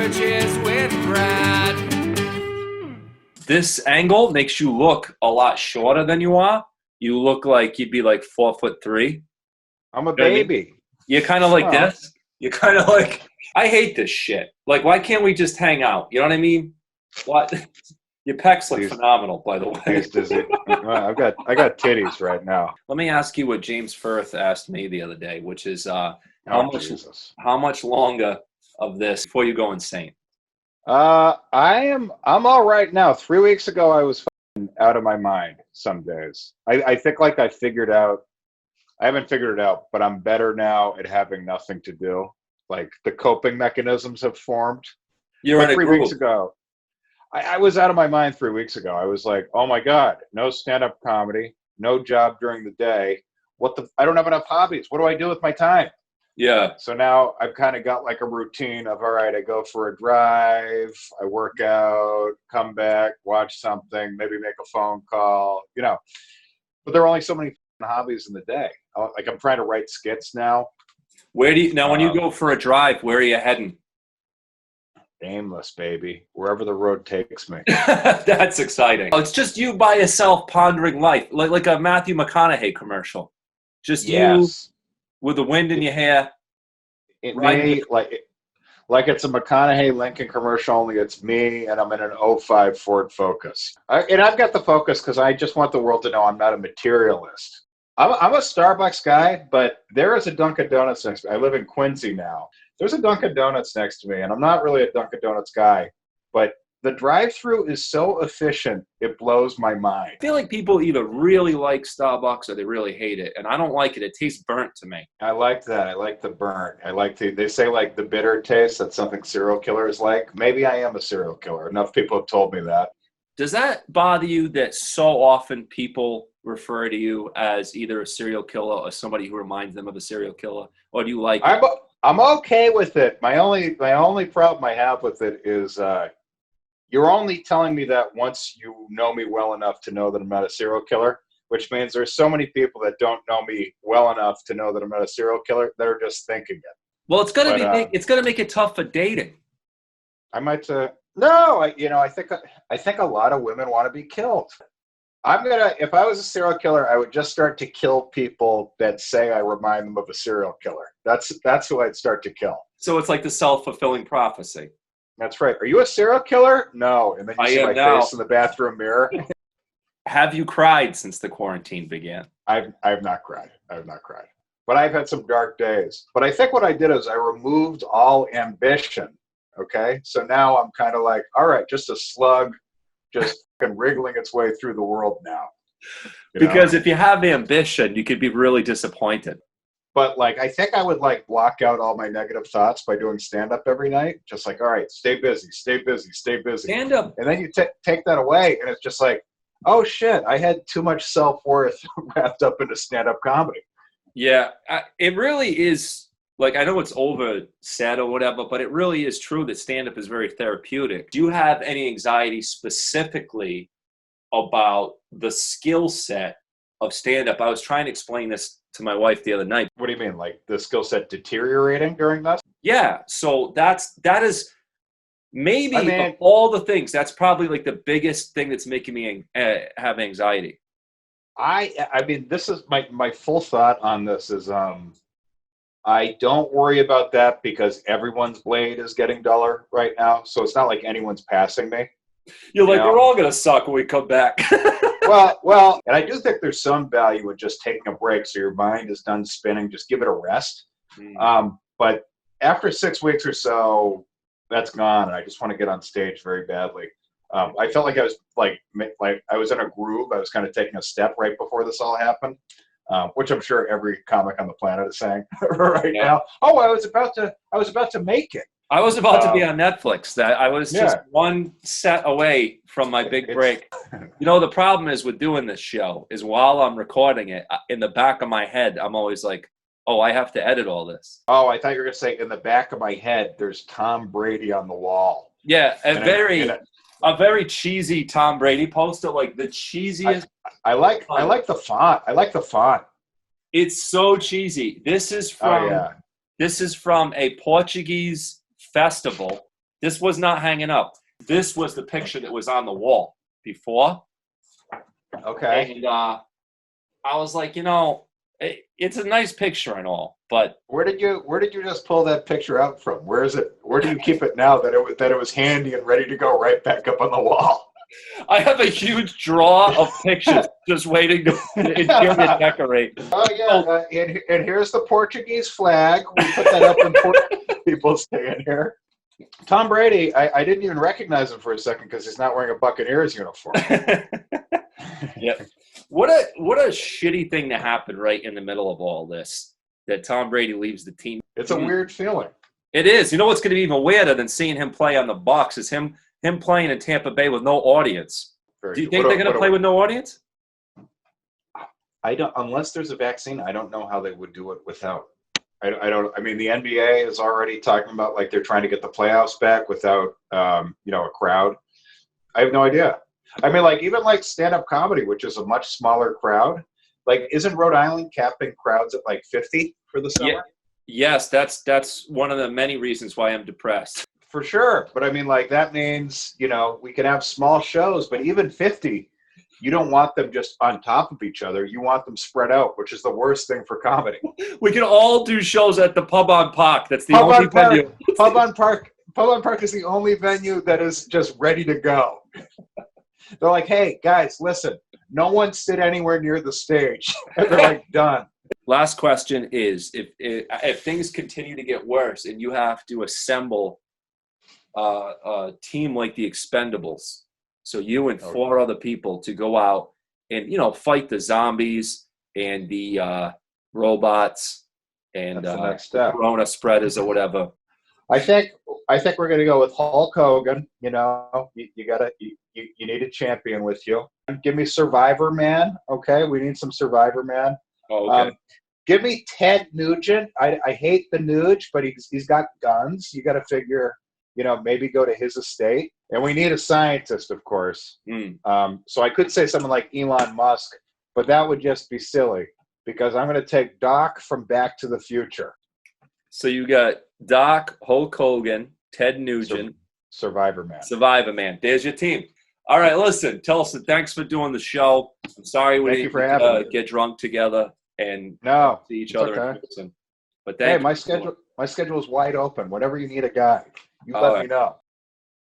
Beverages with Brad. This angle makes you look a lot shorter than you are. You look like you'd be like 4'3". I'm a You know what I mean? baby. You're kind of like this. You're kind of like, I hate this shit. Like, why can't we just hang out? You know what I mean? What? Your pecs look phenomenal, by the way. I got titties right now. Let me ask you what James Firth asked me the other day, which is how much longer of this before you go insane? I'm all right now. 3 weeks ago, I was out of my mind some days. I think like I haven't figured it out, but I'm better now at having nothing to do. Like the coping mechanisms have formed. You're in a 3 group. weeks ago. I was out of my mind 3 weeks ago. I was like, oh my God, no stand-up comedy, no job during the day. I don't have enough hobbies. What do I do with my time? Yeah. So now I've kind of got like a routine of, all right, I go for a drive, I work out, come back, watch something, maybe make a phone call, but there are only so many hobbies in the day. Like I'm trying to write skits now. When you go for a drive, where are you heading? Aimless, baby. Wherever the road takes me. That's exciting. It's just you by yourself pondering life, like a Matthew McConaughey commercial. Just you with the wind in your hair. Like it's a McConaughey Lincoln commercial, only it's me, and I'm in an '05 Ford Focus. And I've got the Focus because I just want the world to know I'm not a materialist. I'm a Starbucks guy, but there is a Dunkin' Donuts next to me. I live in Quincy now. There's a Dunkin' Donuts next to me, and I'm not really a Dunkin' Donuts guy, but the drive-through is so efficient, it blows my mind. I feel like people either really like Starbucks or they really hate it, and I don't like it. It tastes burnt to me. I like that. I like the burnt. They say like the bitter taste, that's something serial killers like. Maybe I am a serial killer. Enough people have told me that. Does that bother you that so often people refer to you as either a serial killer or somebody who reminds them of a serial killer? Or do you like it? I'm okay with it. My only problem I have with it is you're only telling me that once you know me well enough to know that I'm not a serial killer, which means there's so many people that don't know me well enough to know that I'm not a serial killer that are just thinking it. Well, it's gonna make it tough for dating. I might no, I think a lot of women want to be killed. If I was a serial killer, I would just start to kill people that say I remind them of a serial killer. That's who I'd start to kill. So it's like the self-fulfilling prophecy. That's right. Are you a serial killer? No. And then you see my face in the bathroom mirror. Have you cried since the quarantine began? I've not cried. But I've had some dark days. But I think what I did is I removed all ambition. Okay? So now I'm kind of like, all right, just a slug, just wriggling its way through the world now. Because if you have ambition, you could be really disappointed. But like, I think I would like block out all my negative thoughts by doing stand-up every night. Just like, all right, stay busy. Stand up. And then you take that away, and it's just like, oh shit, I had too much self-worth wrapped up into stand-up comedy. Yeah, it really is. Like, I know it's over said or whatever, but it really is true that stand-up is very therapeutic. Do you have any anxiety specifically about the skill set of stand-up? I was trying to explain this to my wife the other night. What do you mean? Like the skill set deteriorating during that? Yeah. So that is maybe of all the things, that's probably like the biggest thing that's making me have anxiety. I mean, this is my full thought on this is, I don't worry about that because everyone's blade is getting duller right now. So it's not like anyone's passing me. You're like, we're all going to suck when we come back. Well, and I do think there's some value in just taking a break so your mind is done spinning. Just give it a rest. But after 6 weeks or so, that's gone. And I just want to get on stage very badly. I felt like I was like I was in a groove. I was kind of taking a step right before this all happened. Which I'm sure every comic on the planet is saying right now. Oh, I was about to make it. I was about to be on Netflix. That I was just one set away from my big break. The problem is with doing this show is while I'm recording it, in the back of my head, I'm always like, oh, I have to edit all this. Oh, I thought you were going to say in the back of my head, there's Tom Brady on the wall. Yeah, a very cheesy Tom Brady poster, like the cheesiest. I like the font. I like the font. It's so cheesy. This is from a Portuguese festival. This was not hanging up. This was the picture that was on the wall before. Okay. And I was like, it's a nice picture and all, but Where did you just pull that picture out from? Where is it? Where do you keep it now that it was handy and ready to go right back up on the wall? I have a huge drawer of pictures just waiting to decorate. Oh yeah, and here's the Portuguese flag. We put that up when people stay in here. Tom Brady, I didn't even recognize him for a second because he's not wearing a Buccaneers uniform. Yeah. What a shitty thing to happen right in the middle of all this, that Tom Brady leaves the team. It's a weird feeling. It is. You know what's going to be even weirder than seeing him play on the Bucs is him playing in Tampa Bay with no audience. Do you think they're going to play with no audience? I don't, unless there's a vaccine. I don't know how they would do it without. I don't. I mean, the NBA is already talking about like they're trying to get the playoffs back without a crowd. I have no idea. I mean, like even like stand-up comedy, which is a much smaller crowd. Like, isn't Rhode Island capping crowds at like 50 for the summer? Yeah. Yes, that's one of the many reasons why I'm depressed. For sure. But I mean, like that means, we can have small shows, but even 50, you don't want them just on top of each other. You want them spread out, which is the worst thing for comedy. We can all do shows at the Pub on Park. That's the only venue. Pub on Park is the only venue that is just ready to go. They're like, hey, guys, listen, no one sit anywhere near the stage. And they're like, done. Last question is, if things continue to get worse and you have to assemble a team like the Expendables, so you and 4 other people to go out and, fight the zombies and the robots and the next step. Corona spreaders or whatever. I think we're going to go with Hulk Hogan. You need a champion with you. Give me Survivor Man. Okay, we need some Survivor Man. Oh, okay. Give me Ted Nugent. I hate the Nuge, but he's got guns. You got to figure, maybe go to his estate. And we need a scientist, of course. So I could say someone like Elon Musk, but that would just be silly because I'm going to take Doc from Back to the Future. So you got Doc, Hulk Hogan, Ted Nugent. Survivor Man. Survivor Man. There's your team. All right, listen, Tillson, thanks for doing the show. I'm sorry we didn't get drunk together and see each other in person. But my schedule is wide open. Whenever you need a guy, you let me know.